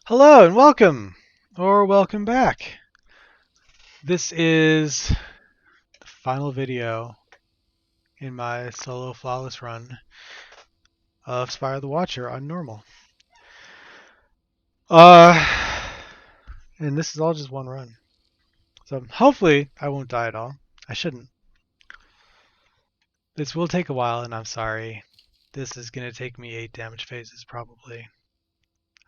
Hello and welcome, or welcome back. This is the final video in my solo flawless run of Spire the Watcher on normal. Uh, and this is all just one run. So hopefully I won't die at all. I shouldn't. This will take a while and I'm sorry. This is going to take me 8 damage phases probably.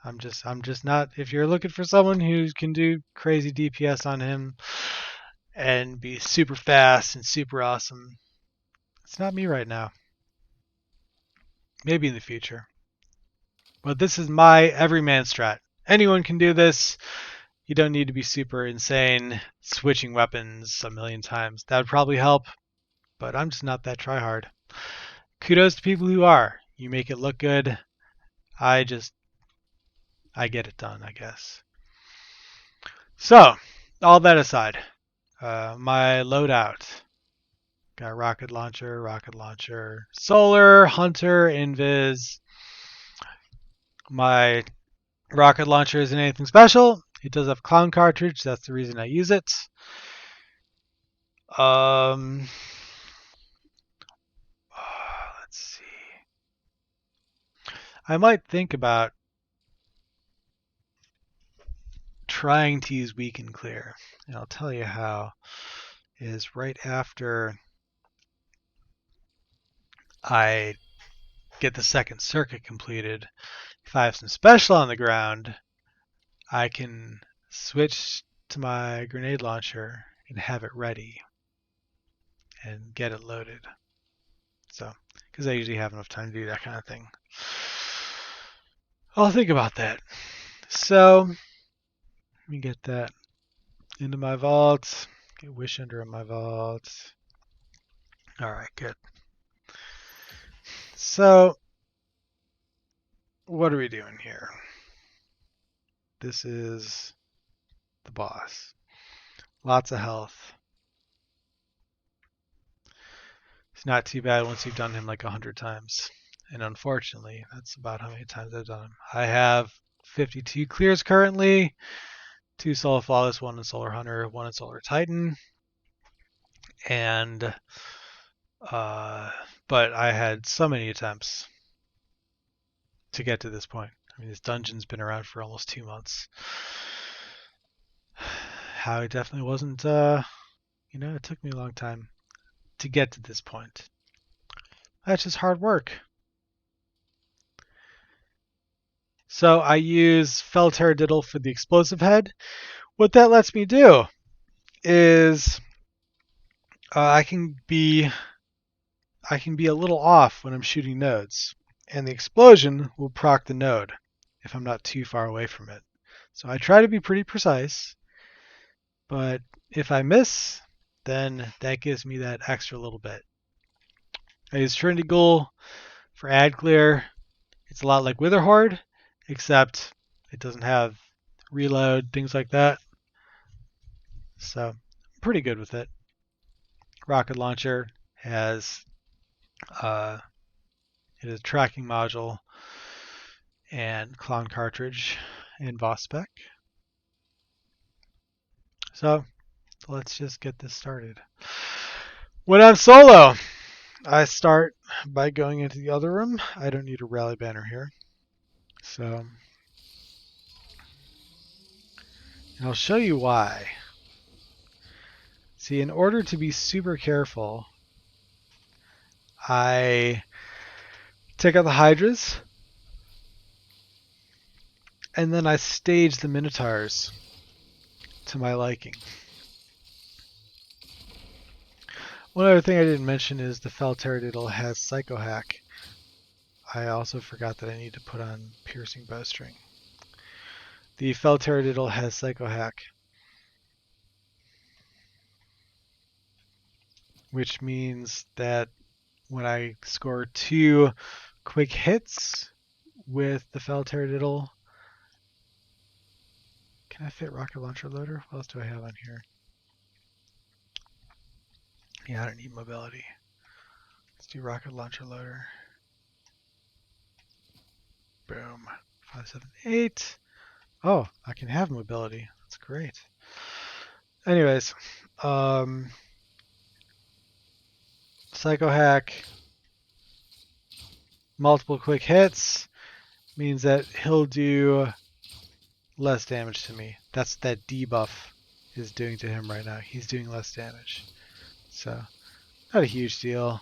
I'm just not, if you're looking for someone who can do crazy DPS on him and be super fast and super awesome, it's not me right now. Maybe in the future. But this is my everyman strat. Anyone can do this. You don't need to be super insane switching weapons a million times. That would probably help, but I'm just not that tryhard. Kudos to people who are. You make it look good. I get it done, I guess. So, all that aside, my loadout. Got rocket launcher, solar, hunter, invis. My rocket launcher isn't anything special. It does have clown cartridge. That's the reason I use it. Let's see. I might think about trying to use weak and clear. And I'll tell you how. Is right after I get the second circuit completed, if I have some special on the ground, I can switch to my grenade launcher and have it ready and get it loaded. So, because I usually have enough time to do that kind of thing. I'll think about that. So, let me get that into my vault. Get Wish Under in my vault. Alright, good. So, what are we doing here? This is the boss. Lots of health. It's not too bad once you've done him like 100 times. And unfortunately, that's about how many times I've done him. I have 52 clears currently. 2 Solar Flawless, 1 in Solar Hunter, 1 in Solar Titan. And, but I had so many attempts to get to this point. I mean, this dungeon's been around for almost 2 months. How it definitely wasn't, it took me a long time to get to this point. That's just hard work. So I use Fell Taradiddle for the explosive head. What that lets me do is I can be a little off when I'm shooting nodes, and the explosion will proc the node if I'm not too far away from it. So I try to be pretty precise, but if I miss, then that gives me that extra little bit. I use Trinity Ghoul for ad clear. It's a lot like Wither Horde, except it doesn't have reload, things like that. So I'm pretty good with it. Rocket launcher has it is a tracking module and clown cartridge and boss spec. So let's just get this started. When I'm solo, I start by going into the other room. I don't need a rally banner here. So, and I'll show you why. See, in order to be super careful, I take out the Hydras, and then I stage the Minotaurs to my liking. One other thing I didn't mention is the Fell Taradiddle has Psycho Hack. I also forgot that I need to put on Piercing Bowstring. The Fell Taradiddle has Psycho Hack, which means that when I score 2 quick hits with the Fell Taradiddle, can I fit Rocket Launcher Loader? What else do I have on here? Yeah, I don't need mobility. Let's do Rocket Launcher. Boom. 5, 7, 8. Oh, I can have mobility. That's great. Anyways, Psycho Hack, multiple quick hits means that he'll do less damage to me. That's that debuff is doing to him right now. He's doing less damage. So, not a huge deal.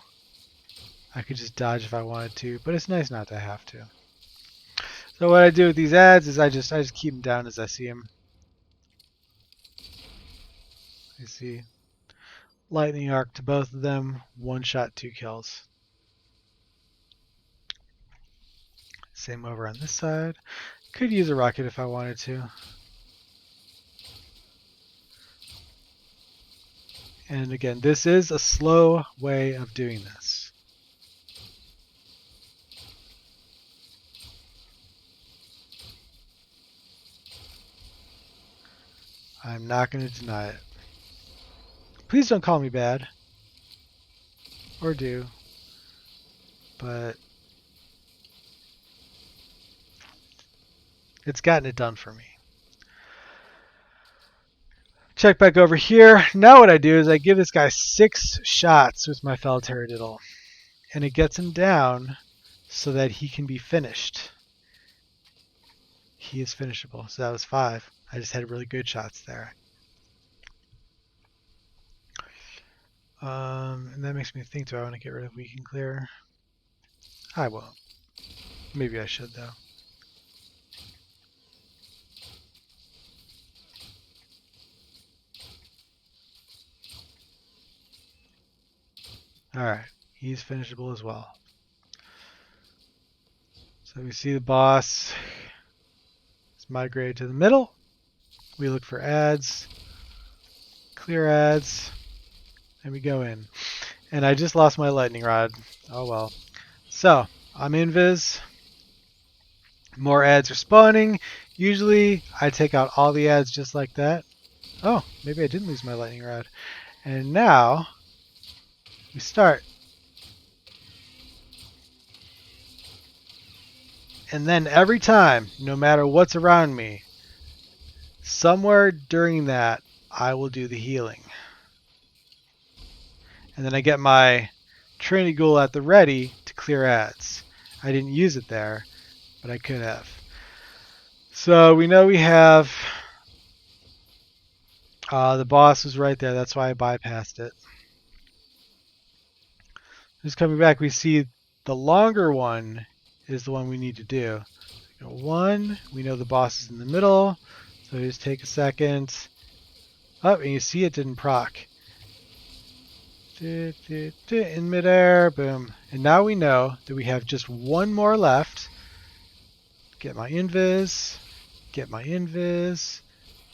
I could just dodge if I wanted to, but it's nice not to have to. So what I do with these ads is I just keep them down as I see them. You see, lightning arc to both of them, one shot, 2 kills. Same over on this side. Could use a rocket if I wanted to. And again, this is a slow way of doing this. I'm not going to deny it. Please don't call me bad. Or do. But it's gotten it done for me. Check back over here. Now what I do is I give this guy 6 shots with my Felteradiddle. And it gets him down so that he can be finished. He is finishable. So that was 5. I just had really good shots there. And that makes me think, do I want to get rid of weak and clear? I won't. Maybe I should, though. Alright, he's finishable as well. So we see the boss is migrated to the middle. We look for ads, clear ads, and we go in. And I just lost my lightning rod. Oh well. So, I'm invis. More ads are spawning. Usually, I take out all the ads just like that. Oh, maybe I didn't lose my lightning rod. And now, we start. And then every time, no matter what's around me, somewhere during that, I will do the healing. And then I get my Trinity Ghoul at the ready to clear ads. I didn't use it there, but I could have. So we know we have the boss was right there. That's why I bypassed it. Just coming back, we see the longer one is the one we need to do. 1, we know the boss is in the middle, so just take a second. Oh, and you see it didn't proc. In midair, boom. And now we know that we have just one more left. Get my invis, get my invis,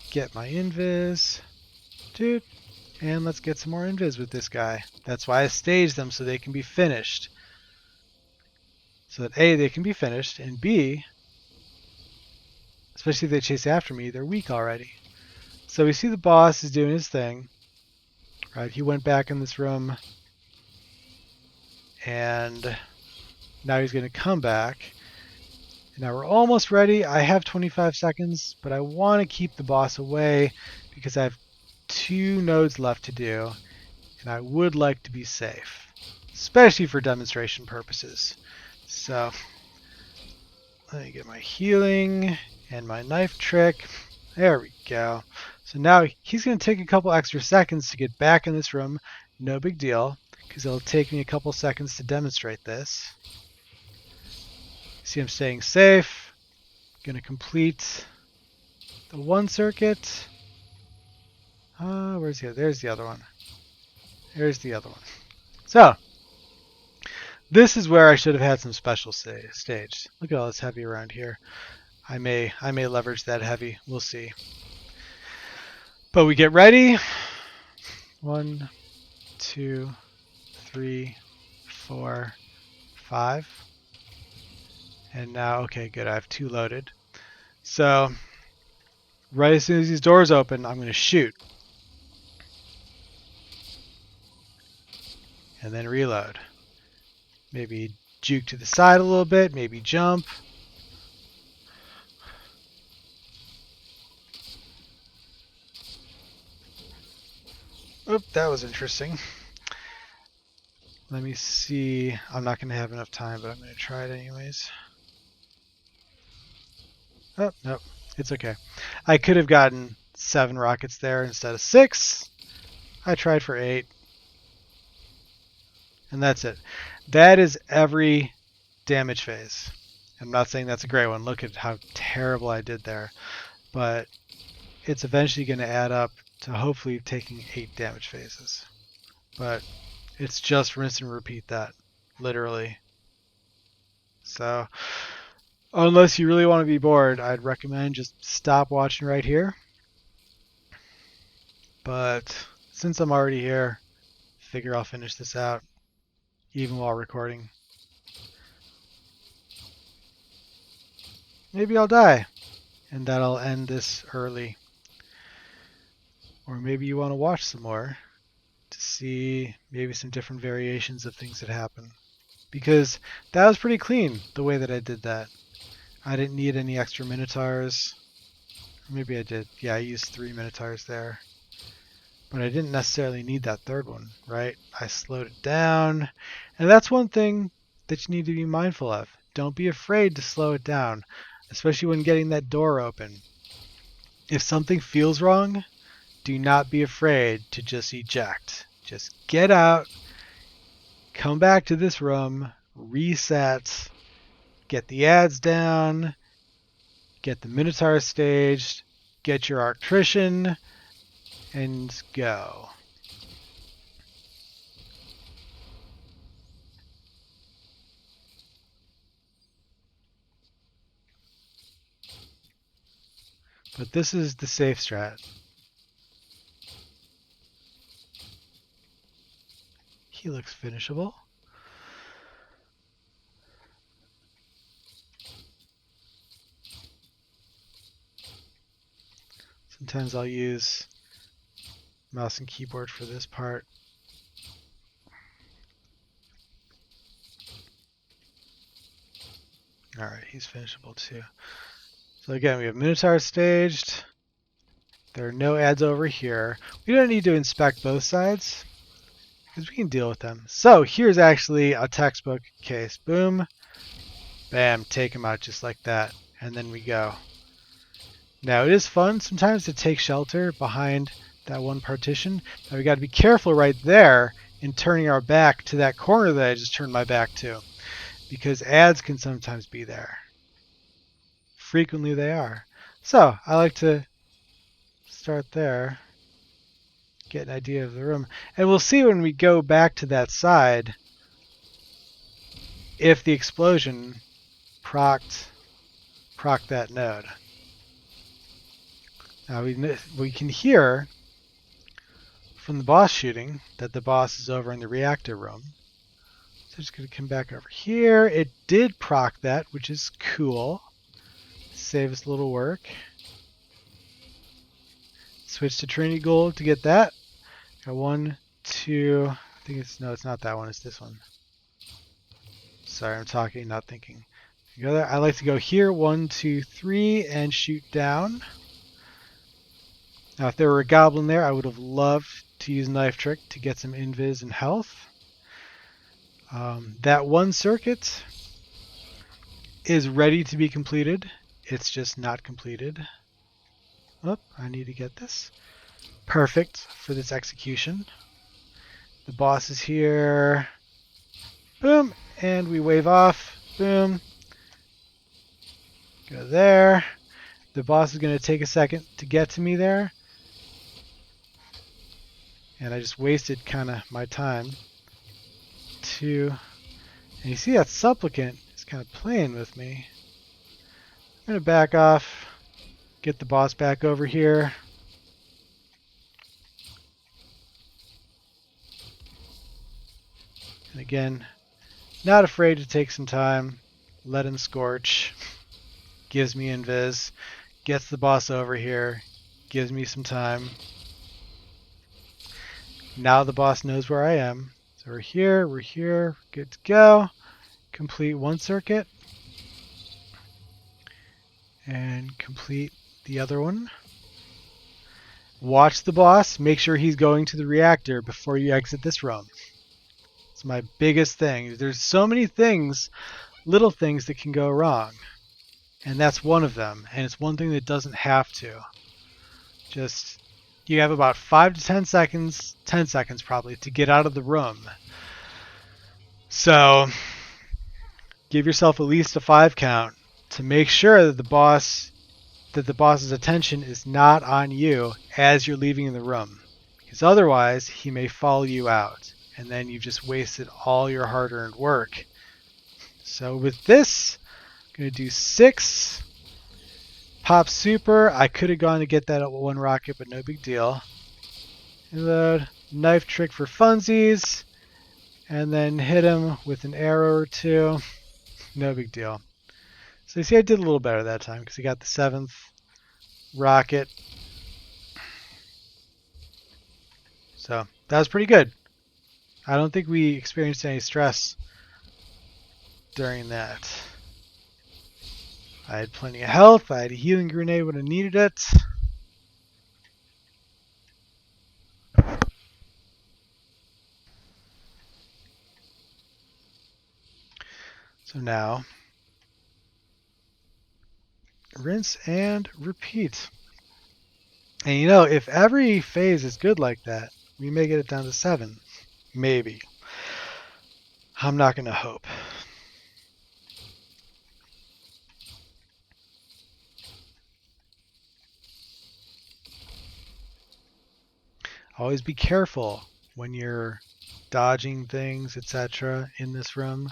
get my invis. Dude. And let's get some more invis with this guy. That's why I staged them so they can be finished. So that A, they can be finished, and B, especially if they chase after me, they're weak already. So we see the boss is doing his thing. Right, he went back in this room, and now he's going to come back. And now we're almost ready. I have 25 seconds, but I want to keep the boss away because I have 2 nodes left to do, and I would like to be safe, especially for demonstration purposes. So let me get my healing and my knife trick. There we go. So now he's going to take a couple extra seconds to get back in this room. No big deal, because it'll take me a couple seconds to demonstrate this. See, I'm staying safe. Going to complete the 1 circuit. Where's the other? There's the other one. There's the other one. So, this is where I should have had some special staged. Look at all this heavy around here. I may leverage that heavy. We'll see. But we get ready. 1, 2, 3, 4, 5. And now, okay, good. I have 2 loaded. So, right as soon as these doors open, I'm going to shoot. And then reload. Maybe juke to the side a little bit. Maybe jump. Oop, that was interesting. Let me see. I'm not going to have enough time, but I'm going to try it anyways. Oh, nope. It's okay. I could have gotten 7 rockets there instead of 6. I tried for 8. And that's it. That is every damage phase. I'm not saying that's a great one. Look at how terrible I did there. But it's eventually going to add up to hopefully taking 8 damage phases. But it's just rinse and repeat that, literally. So, unless you really want to be bored, I'd recommend just stop watching right here. But since I'm already here, figure I'll finish this out, even while recording. Maybe I'll die, and that'll end this early. Or maybe you want to watch some more to see maybe some different variations of things that happen. Because that was pretty clean, the way that I did that. I didn't need any extra minotaurs. Maybe I did. Yeah, I used 3 minotaurs there. But I didn't necessarily need that third one, right? I slowed it down. And that's one thing that you need to be mindful of. Don't be afraid to slow it down, especially when getting that door open. If something feels wrong, do not be afraid to just eject. Just get out, come back to this room, reset, get the ads down, get the Minotaur staged, get your Arctrician, and go. But this is the safe strat. He looks finishable. Sometimes I'll use mouse and keyboard for this part. Alright, he's finishable too. So again, we have Minotaur staged. There are no ads over here. We don't need to inspect both sides, because we can deal with them. So here's actually a textbook case. Boom. Bam. Take them out just like that. And then we go. Now it is fun sometimes to take shelter behind that one partition. Now we got to be careful right there in turning our back to that corner that I just turned my back to, because ads can sometimes be there. Frequently they are. So I like to start there, get an idea of the room, and we'll see when we go back to that side if the explosion procced that node. Now we can hear from the boss shooting that the boss is over in the reactor room. So just going to come back over here. It did proc that, which is cool. Save us a little work. Switch to Trinity Gold to get that. Got 1, 2. I think it's not that one. It's this one. Sorry, I'm talking, not thinking. Go there. I like to go here. 1, 2, 3, and shoot down. Now, if there were a goblin there, I would have loved to use Knife Trick to get some invis and health. That one circuit is ready to be completed. It's just not completed. Oh, I need to get this. Perfect for this execution. The boss is here. Boom. And we wave off. Boom. Go there. The boss is going to take a second to get to me there. And I just wasted kind of my time to... And you see that supplicant is kind of playing with me. I'm going to back off, get the boss back over here. And again, not afraid to take some time, let him scorch, gives me invis, gets the boss over here, gives me some time. Now the boss knows where I am. So we're here, good to go. Complete one circuit. And complete the other one. Watch the boss. Make sure he's going to the reactor before you exit this room. It's my biggest thing. There's so many things, little things that can go wrong. And that's one of them. And it's one thing that doesn't have to. Just, you have about 5 to 10 seconds, 10 seconds probably, to get out of the room. So, give yourself at least a 5 count to make sure that the boss's attention is not on you as you're leaving the room. Because otherwise, he may follow you out. And then you've just wasted all your hard-earned work. So with this, I'm going to do 6. Pop super. I could have gone to get that at 1 rocket, but no big deal. Reload. Knife trick for funsies. And then hit him with an arrow or 2. No big deal. So you see I did a little better that time because he got the 7th rocket. So that was pretty good. I don't think we experienced any stress during that. I had plenty of health. I had a healing grenade when I needed it. So now, rinse and repeat. And you know, if every phase is good like that, we may get it down to 7. Maybe. I'm not going to hope. Always be careful when you're dodging things, etc. in this room,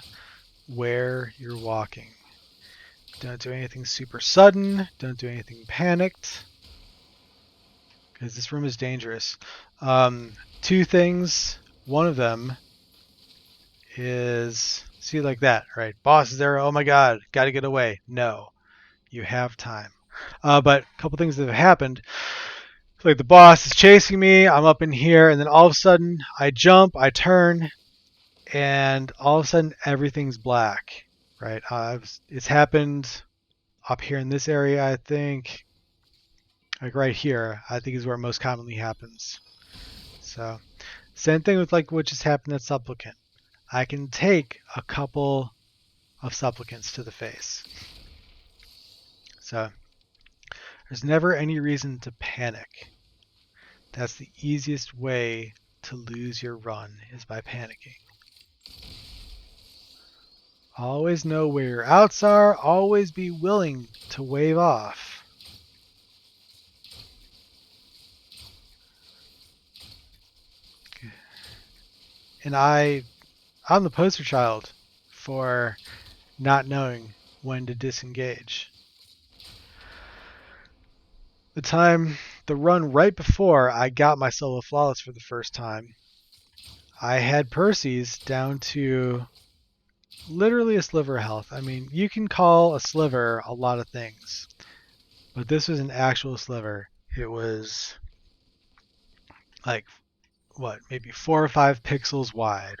where you're walking. Don't do anything super sudden. Don't do anything panicked. Because this room is dangerous. 2 things. One of them is, see, like that, right? Boss is there. Oh my god, gotta get away. No, you have time. But a couple things that have happened. Like the boss is chasing me. I'm up in here, and then all of a sudden I jump, I turn, and all of a sudden everything's black, right? It's happened up here in this area, I think. Like right here, I think is where it most commonly happens. So, same thing with like what just happened at Supplicant. I can take a couple of supplicants to the face. So, there's never any reason to panic. That's the easiest way to lose your run, is by panicking. Always know where your outs are. Always be willing to wave off. And I'm the poster child for not knowing when to disengage. The run right before I got my solo flawless for the first time, I had Persys down to literally a sliver of health. I mean, you can call a sliver a lot of things, but this was an actual sliver. It was like, what, maybe 4 or 5 pixels wide.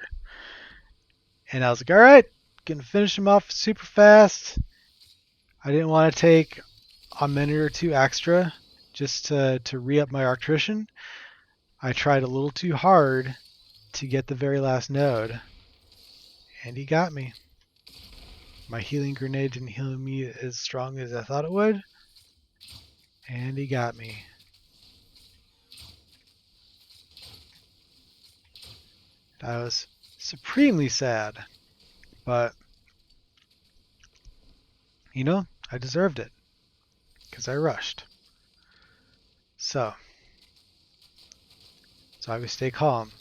And I was like, all right, gonna finish him off super fast. I didn't want to take a minute or 2 extra just to re-up my arctrician. I tried a little too hard to get the very last node, and he got me. My healing grenade didn't heal me as strong as I thought it would, and he got me. I was supremely sad, but you know, I deserved it because I rushed. So I would stay calm.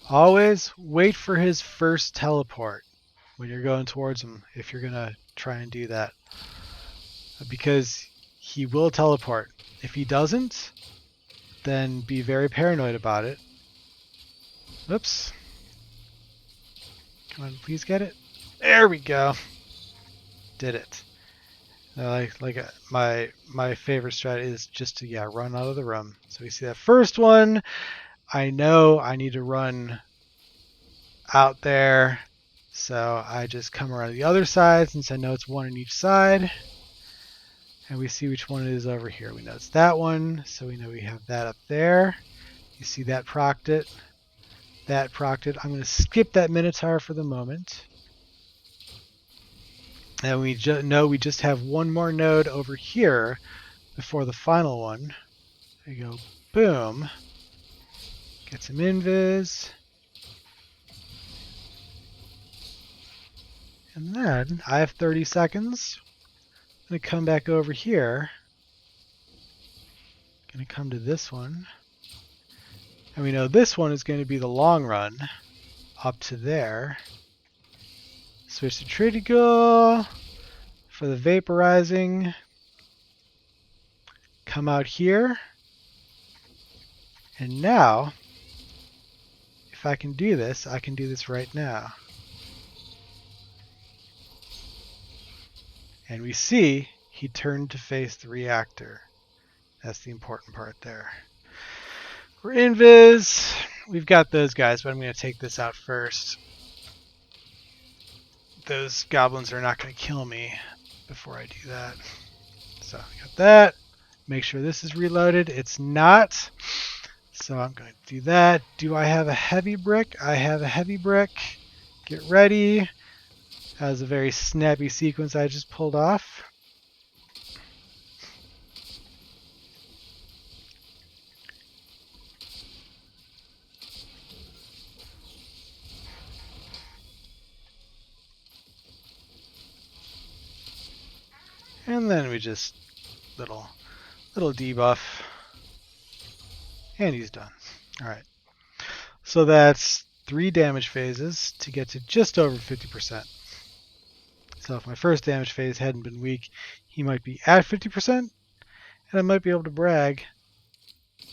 Always wait for his first teleport when you're going towards him, if you're gonna try and do that, because he will teleport. If he doesn't, then be very paranoid about it. Oops. Come on, please get it. There we go. Did it. My favorite strat is just to run out of the room. So we see that first one. I know I need to run out there, so I just come around the other side since I know it's 1 on each side. And we see which one it is over here. We know it's that one, so we know we have that up there. You see that procced it. That procced it. I'm going to skip that Minotaur for the moment. And we know we just have one more node over here before the final one. There you go. Boom. Get some invis. And then I have 30 seconds. I'm going to come back over here. Going to come to this one. And we know this one is going to be the long run up to there. Switch to critical for the vaporizing. Come out here. And now, if I can do this, I can do this right now. And we see he turned to face the reactor. That's the important part there. We're invis. We've got those guys, but I'm going to take this out first. Those goblins are not going to kill me before I do that. So I got that. Make sure this is reloaded. It's not. So I'm going to do that. Do I have a heavy brick? I have a heavy brick. Get ready. That was a very snappy sequence I just pulled off. And then we just little debuff. And he's done. Alright. So that's 3 damage phases to get to just over 50%. So if my first damage phase hadn't been weak, he might be at 50%, and I might be able to brag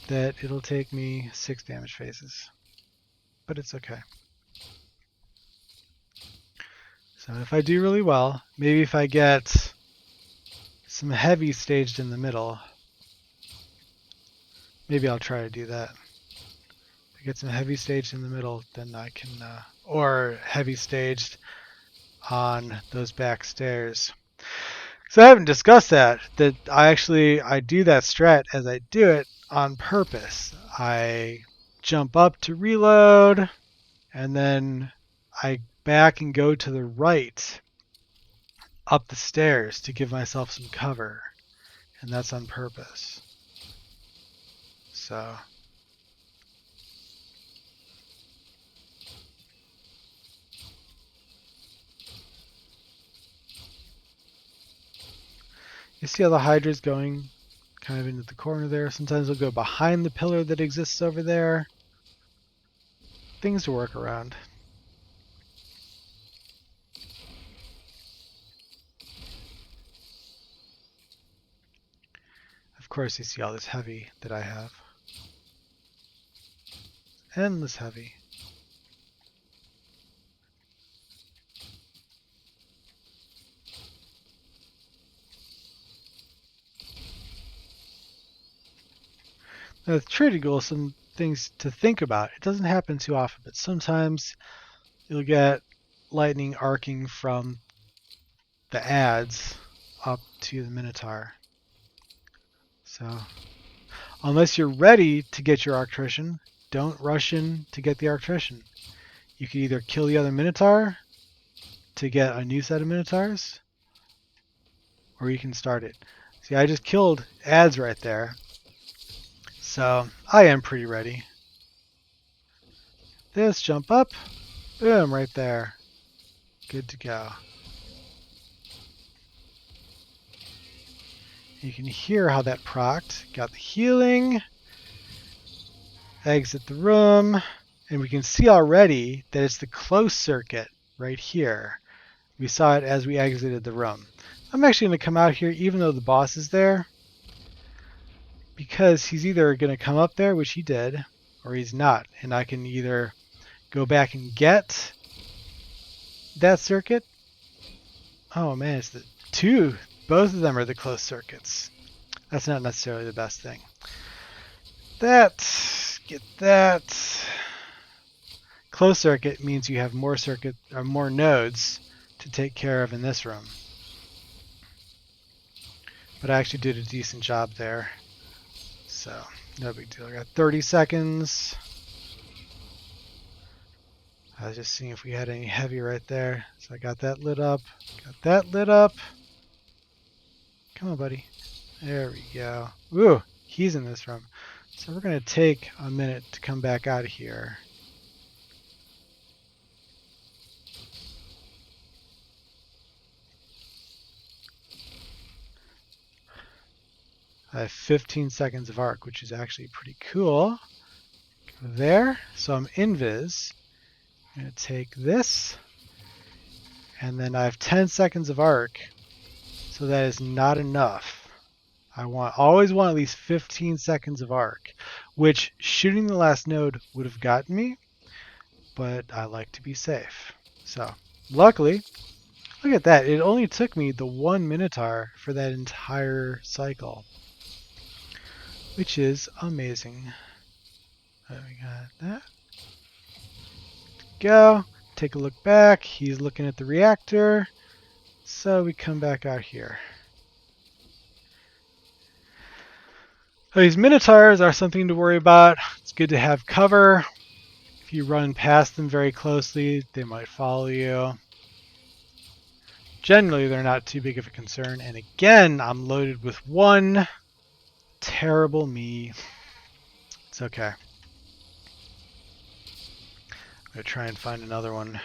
that it'll take me 6 damage phases. But it's okay. So if I do really well, maybe if I get some heavy staged in the middle, maybe I'll try to do that. If I get some heavy staged in the middle, then I can, or heavy staged on those back stairs. So I haven't discussed that I do that strat as I do it on purpose. I jump up to reload, and then I back and go to the right up the stairs to give myself some cover. And that's on purpose. So you see how the Hydra's going kind of into the corner there. Sometimes they'll go behind the pillar that exists over there. Things to work around. Of course, you see all this heavy that I have. Endless heavy. Now, with Tridigal, some things to think about. It doesn't happen too often, but sometimes you'll get lightning arcing from the adze up to the Minotaur. So, unless you're ready to get your Arctrician, don't rush in to get the Arctrician. You can either kill the other Minotaur to get a new set of Minotaurs, or you can start it. See, I just killed adze right there. So, I am pretty ready. This, jump up, boom, right there. Good to go. You can hear how that procced. Got the healing. Exit the room. And we can see already that it's the close circuit right here. We saw it as we exited the room. I'm actually going to come out here even though the boss is there, because he's either going to come up there, which he did, or he's not. And I can either go back and get that circuit. Oh man, it's the two. Both of them are the close circuits. That's not necessarily the best thing. Get that. Close circuit means you have more more nodes to take care of in this room. but I actually did a decent job there. So, no big deal. I got 30 seconds. I was just seeing if we had any heavy right there. So I got that lit up. Got that lit up. Come on, buddy. There we go. Ooh, he's in this room. So we're going to take a minute to come back out of here. I have 15 seconds of arc, which is actually pretty cool. Go there. So I'm invis. I'm going to take this. And then I have 10 seconds of arc. So that is not enough. I always want at least 15 seconds of arc, which shooting the last node would have gotten me, but I like to be safe. So luckily, look at that. It only took me the 1 Minotaur for that entire cycle, which is amazing. There we got that. Go. Take a look back. He's looking at the reactor. So we come back out here. So these Minotaurs are something to worry about. It's good to have cover. If you run past them very closely, they might follow you. Generally, they're not too big of a concern. And again, I'm loaded with 1. Terrible me. It's okay. I'm going to try and find another one.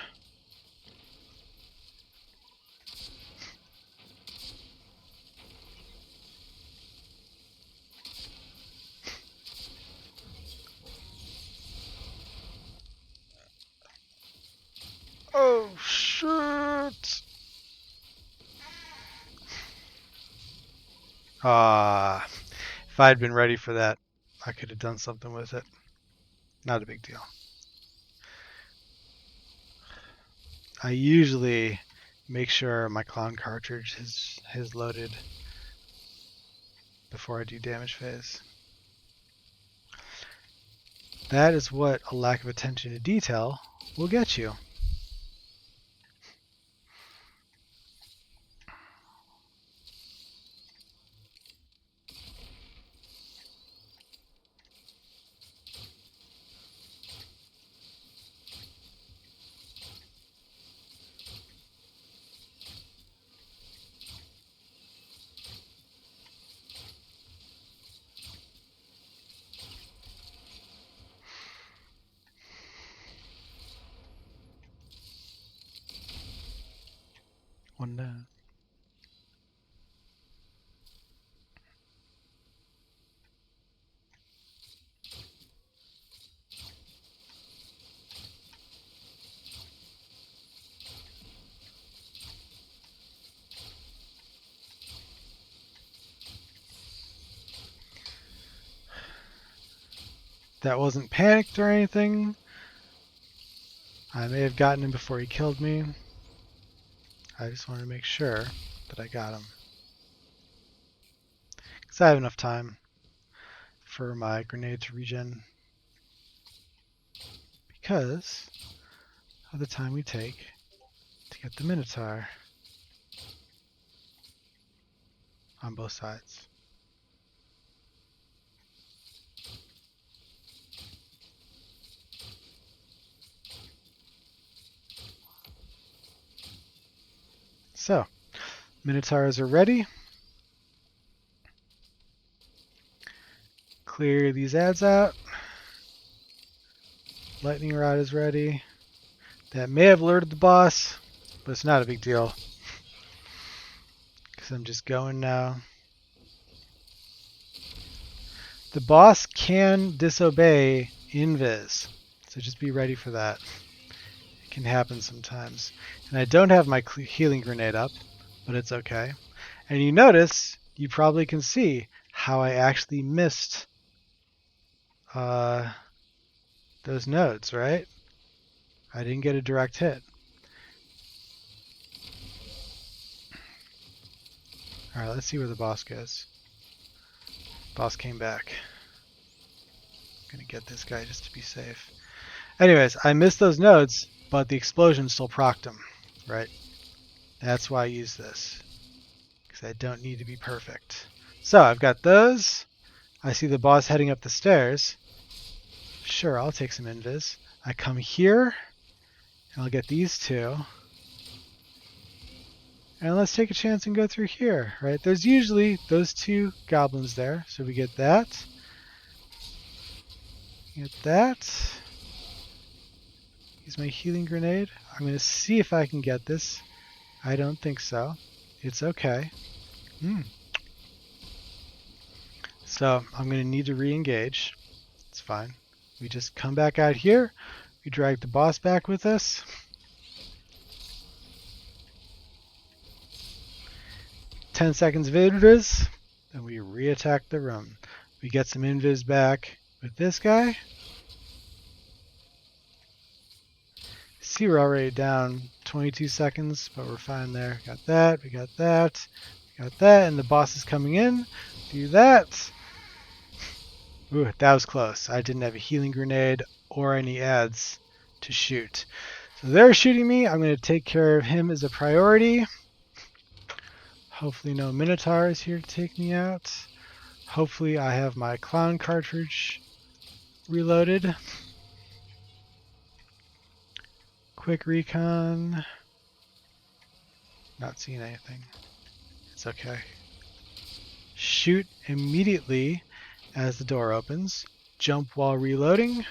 Oh, shit! If I had been ready for that, I could have done something with it. Not a big deal. I usually make sure my clown cartridge is loaded before I do damage phase. That is what a lack of attention to detail will get you. One That wasn't panicked or anything. I may have gotten him before he killed me. I just wanted to make sure that I got him. Because I have enough time for my grenade to regen. Because of the time we take to get the Minotaur on both sides. So, Minotaurs are ready. Clear these ads out. Lightning Rod is ready. That may have alerted the boss, but it's not a big deal. Because I'm just going now. The boss can disobey invis, so just be ready for that. It can happen sometimes. And I don't have my healing grenade up, but it's okay. And you notice, you probably can see how I actually missed those nodes, right? I didn't get a direct hit. Alright, let's see where the boss goes. Boss came back. I'm gonna get this guy just to be safe. Anyways, I missed those nodes, but the explosion still procced him, right? That's why I use this. Because because I don't need to be perfect. So I've got those. I see the boss heading up the stairs. Sure, I'll take some invis. I come here, and I'll get these two. And let's take a chance and go through here, right? There's usually those two goblins there, so we get that. Get that. Use my healing grenade. I'm going to see if I can get this. I don't think so. It's okay. So I'm going to need to re-engage. It's fine. We just come back out here. We drag the boss back with us. 10 seconds of invis. Then we re-attack the room. We get some invis back with this guy. See, we're already down 22 seconds, but we're fine there. Got that, we got that, we got that, and the boss is coming in. Do that. Ooh, that was close. I didn't have a healing grenade or any ads to shoot. So they're shooting me. I'm going to take care of him as a priority. Hopefully no Minotaur is here to take me out. Hopefully I have my clown cartridge reloaded. Quick recon. Not seeing anything. It's okay. Shoot immediately as the door opens. Jump while reloading.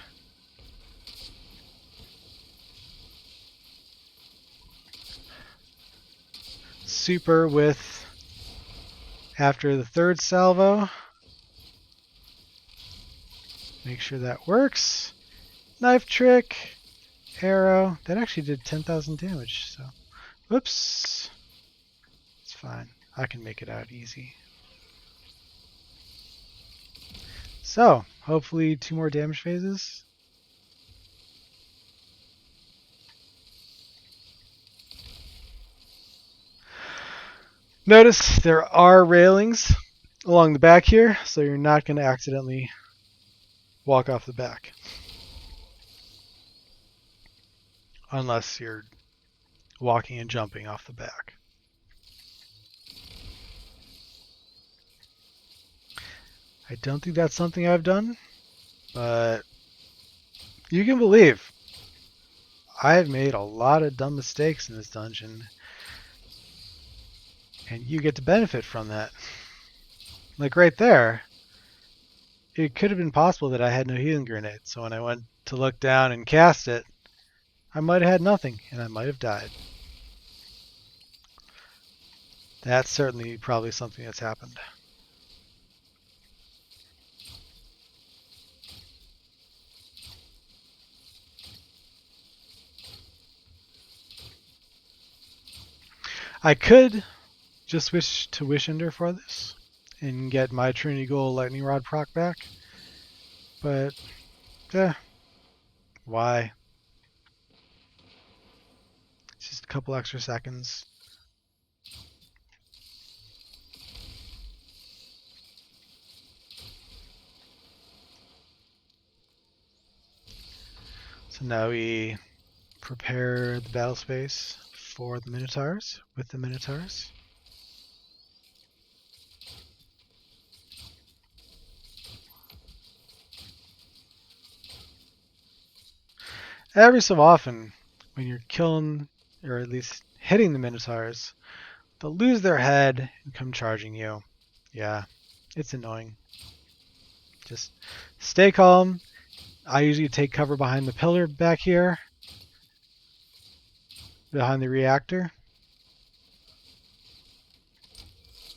Super with after the third salvo. Make sure that works. Knife trick. Arrow. That actually did 10,000 damage. So, whoops. It's fine. I can make it out easy. So, hopefully 2 more damage phases. Notice there are railings along the back here, so you're not going to accidentally walk off the back. Unless you're walking and jumping off the back. I don't think that's something I've done, but you can believe I've made a lot of dumb mistakes in this dungeon, and you get to benefit from that. Like right there, it could have been possible that I had no healing grenade, so when I went to look down and cast it, I might have had nothing, and I might have died. That's certainly probably something that's happened. I could just switch to Wish Ender for this and get my Trinity Gold Lightning Rod proc back, but why? It's just a couple extra seconds. So now we prepare the battle space for the Minotaurs with the Minotaurs. Every so often, when you're killing, or at least hitting the Minotaurs, they'll lose their head and come charging you. Yeah, it's annoying. Just stay calm. I usually take cover behind the pillar back here, behind the reactor.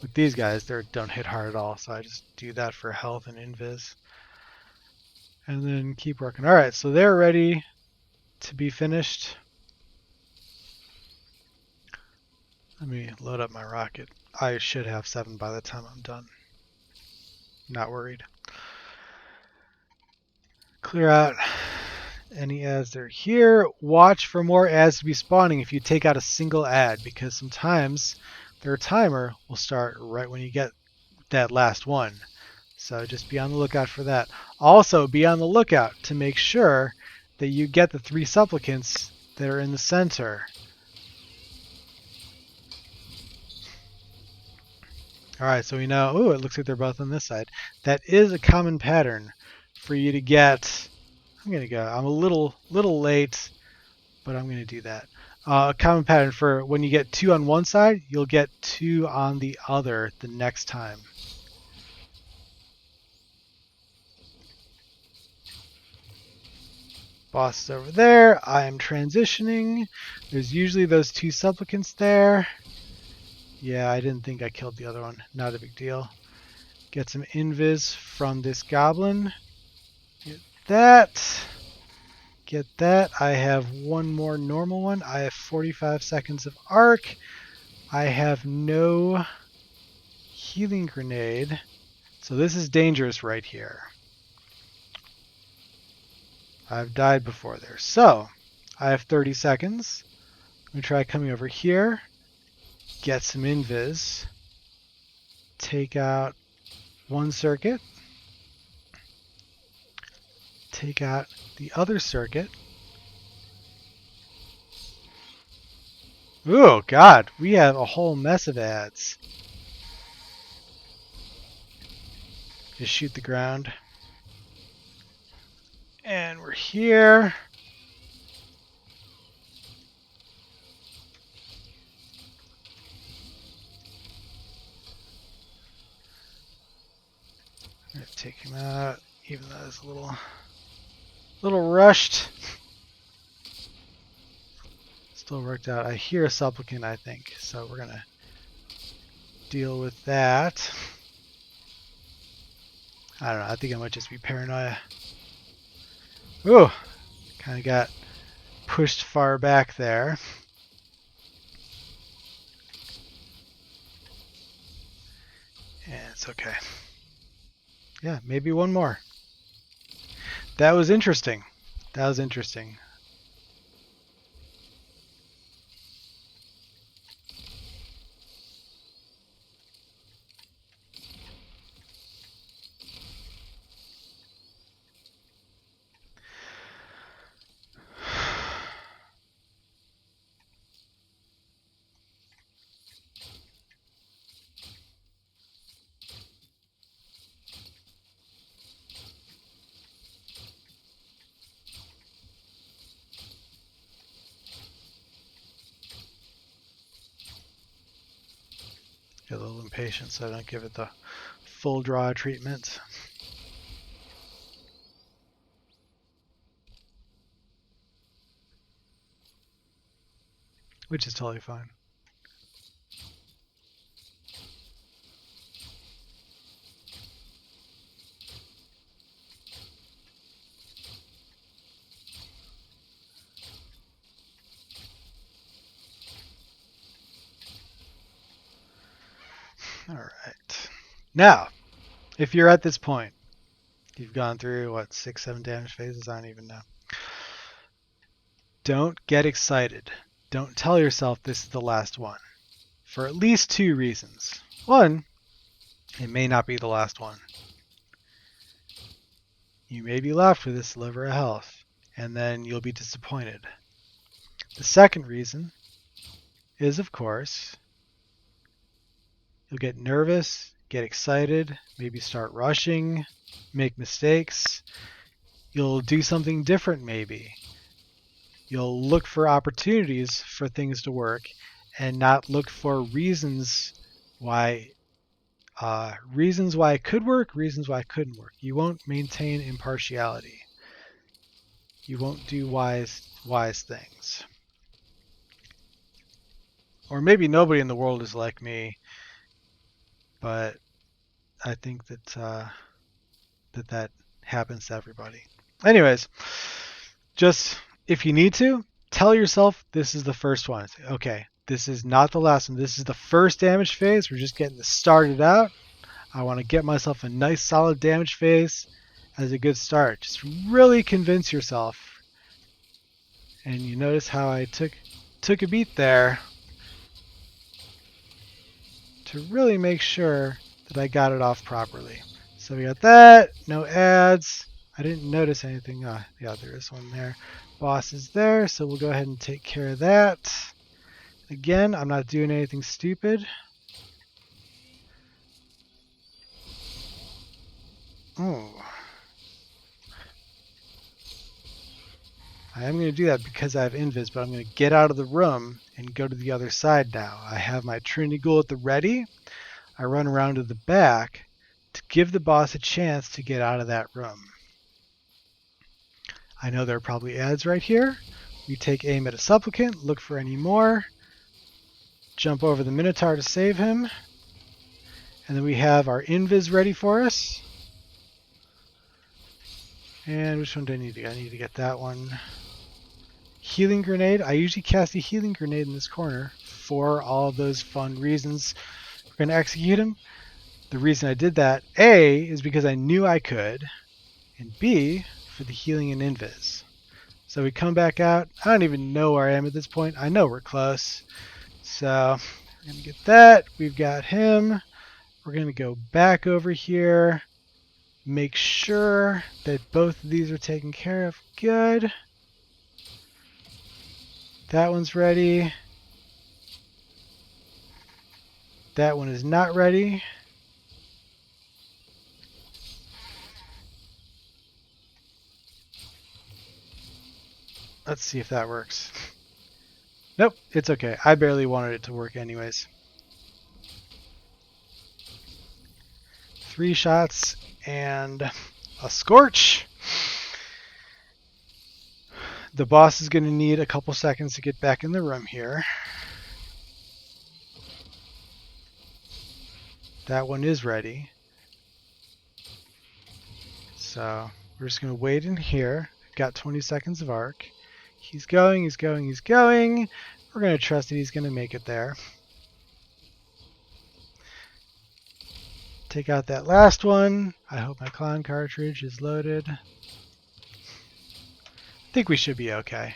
With these guys, they don't hit hard at all, so I just do that for health and invis. And then keep working. Alright, so they're ready to be finished. Let me load up my rocket. I should have 7 by the time I'm done. Not worried. Clear out any ads that are here. Watch for more ads to be spawning if you take out a single ad, because sometimes their timer will start right when you get that last one. So just be on the lookout for that. Also, be on the lookout to make sure that you get the 3 supplicants that are in the center. Alright, so we know, oh, it looks like they're both on this side. That is a common pattern for you to get. I'm a little late, but I'm going to do that. A common pattern for when you get 2 on one side, you'll get 2 on the other the next time. Boss is over there. I am transitioning. There's usually those 2 supplicants there. Yeah, I didn't think I killed the other one. Not a big deal. Get some invis from this goblin. Get that. Get that. I have one more normal one. I have 45 seconds of arc. I have no healing grenade. So this is dangerous right here. I've died before there. So I have 30 seconds. I'm going to try coming over here. Get some invis. Take out one circuit. Take out the other circuit. Oh God, we have a whole mess of ads. Just shoot the ground. And we're here. I'm gonna take him out, even though it's a little rushed. Still worked out. I hear a supplicant, I think, so we're gonna deal with that. I don't know. I think I might just be paranoia. Ooh, kind of got pushed far back there. And it's okay. Yeah, maybe one more. That was interesting. That was interesting. Get a little impatient so I don't give it the full draw treatment. Which is totally fine. All right. Now, if you're at this point, you've gone through, what, 6, 7 damage phases? I don't even know. Don't get excited. Don't tell yourself this is the last one. For at least 2 reasons. One, it may not be the last one. You may be left with a sliver of health, and then you'll be disappointed. The second reason is, of course, you'll get nervous, get excited, maybe start rushing, make mistakes. You'll do something different maybe. You'll look for opportunities for things to work and not look for reasons why it could work, reasons why it couldn't work. You won't maintain impartiality. You won't do wise things. Or maybe nobody in the world is like me, but I think that that happens to everybody. Anyways, just if you need to, tell yourself this is the first one. Okay, this is not the last one. This is the first damage phase. We're just getting this started out. I want to get myself a nice solid damage phase as a good start. Just really convince yourself. And you notice how I took a beat there to really make sure that I got it off properly. So we got that, no ads. I didn't notice anything. Yeah, there is one there. Boss is there, so we'll go ahead and take care of that. Again, I'm not doing anything stupid. Oh. I am going to do that because I have invis, but I'm going to get out of the room and go to the other side now. I have my Trinity Ghoul at the ready. I run around to the back to give the boss a chance to get out of that room. I know there are probably ads right here. We take aim at a supplicant, look for any more, jump over the Minotaur to save him, and then we have our invis ready for us. And which one do I need to get? I need to get that one. Healing grenade. I usually cast a healing grenade in this corner for all of those fun reasons. We're going to execute him. The reason I did that, A, is because I knew I could, and B, for the healing and invis. So we come back out. I don't even know where I am at this point. I know we're close. So we're going to get that. We've got him. We're going to go back over here. Make sure that both of these are taken care of. Good. That one's ready. That one is not ready. Let's see if that works. Nope, it's okay. I barely wanted it to work anyways. 3 shots and a scorch. The boss is going to need a couple seconds to get back in the room here. That one is ready. So we're just going to wait in here. Got 20 seconds of arc. He's going, he's going, he's going. We're going to trust that he's going to make it there. Take out that last one. I hope my clown cartridge is loaded. I think we should be okay.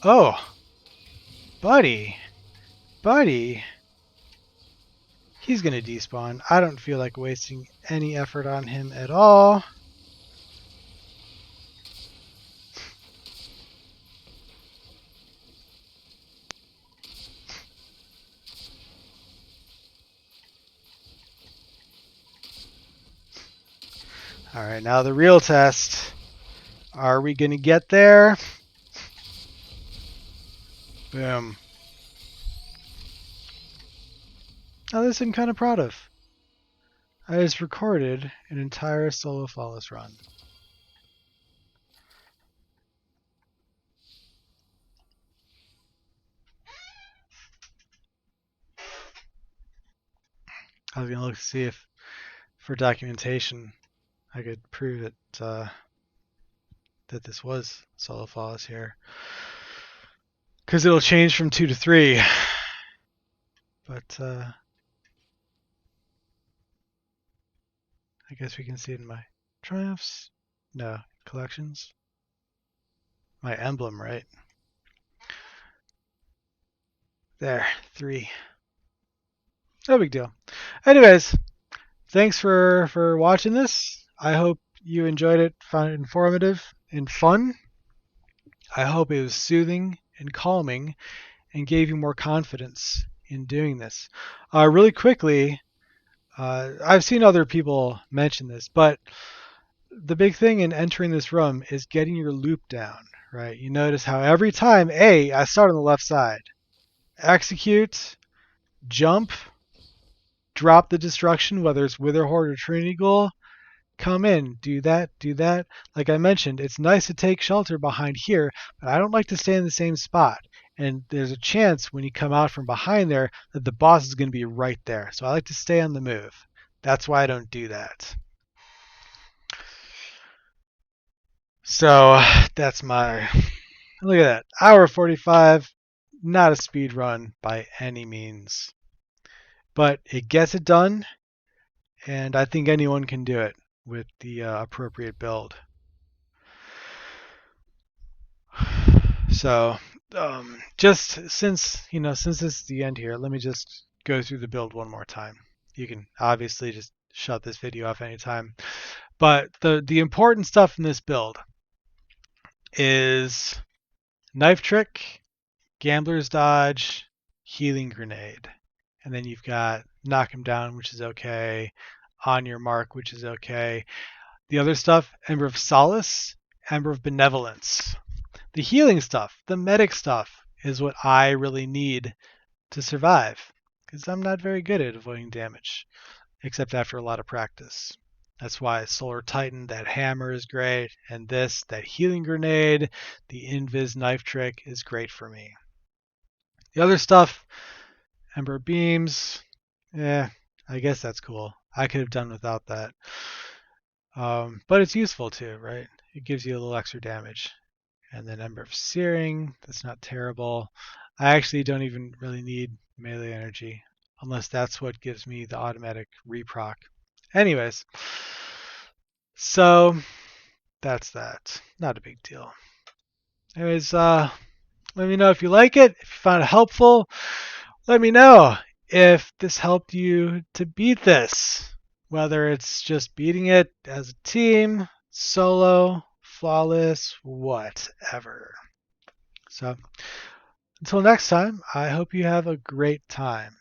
Oh, buddy. Buddy. He's going to despawn. I don't feel like wasting any effort on him at all. All right, now the real test. Are we going to get there? Boom. Now this I'm kind of proud of. I just recorded an entire solo flawless run. I was going to look to see if, for documentation, I could prove that that this was solo flawless here. Because it'll change from 2 to 3. But I guess we can see it in my triumphs. No, collections. My emblem, right? There, 3. No big deal. Anyways, thanks for watching this. I hope you enjoyed it, found it informative and fun. I hope it was soothing and calming and gave you more confidence in doing this. Really quickly, I've seen other people mention this, but the big thing in entering this room is getting your loop down, right? You notice how every time, I start on the left side. Execute, jump, drop the destruction, whether it's Wither Horde or Trinity Ghoul, come in, do that, do that. Like I mentioned, it's nice to take shelter behind here, but I don't like to stay in the same spot. And there's a chance when you come out from behind there that the boss is going to be right there. So I like to stay on the move. That's why I don't do that. So that's my, look at that, hour 45, not a speed run by any means. But it gets it done, and I think anyone can do it with the appropriate build. So just since this is the end here, let me just go through the build one more time. You can obviously just shut this video off anytime. But the important stuff in this build is knife trick, gambler's dodge, healing grenade. And then you've got knock him down, which is okay. on your mark, which is okay. The other stuff, Ember of Solace, Ember of Benevolence. The healing stuff, the medic stuff, is what I really need to survive, because I'm not very good at avoiding damage, except after a lot of practice. That's why Solar Titan, that hammer is great, and that healing grenade, the Invis knife trick is great for me. The other stuff, Ember Beams, I guess that's cool. I could have done without that. But it's useful too, right? It gives you a little extra damage. And then Ember of Searing, that's not terrible. I actually don't even really need melee energy, unless that's what gives me the automatic reproc. Anyways, so that's that. Not a big deal. Anyways, let me know if you like it, if you found it helpful. Let me know if this helped you to beat this, whether it's just beating it as a team, solo, flawless, whatever. So until next time, I hope you have a great time.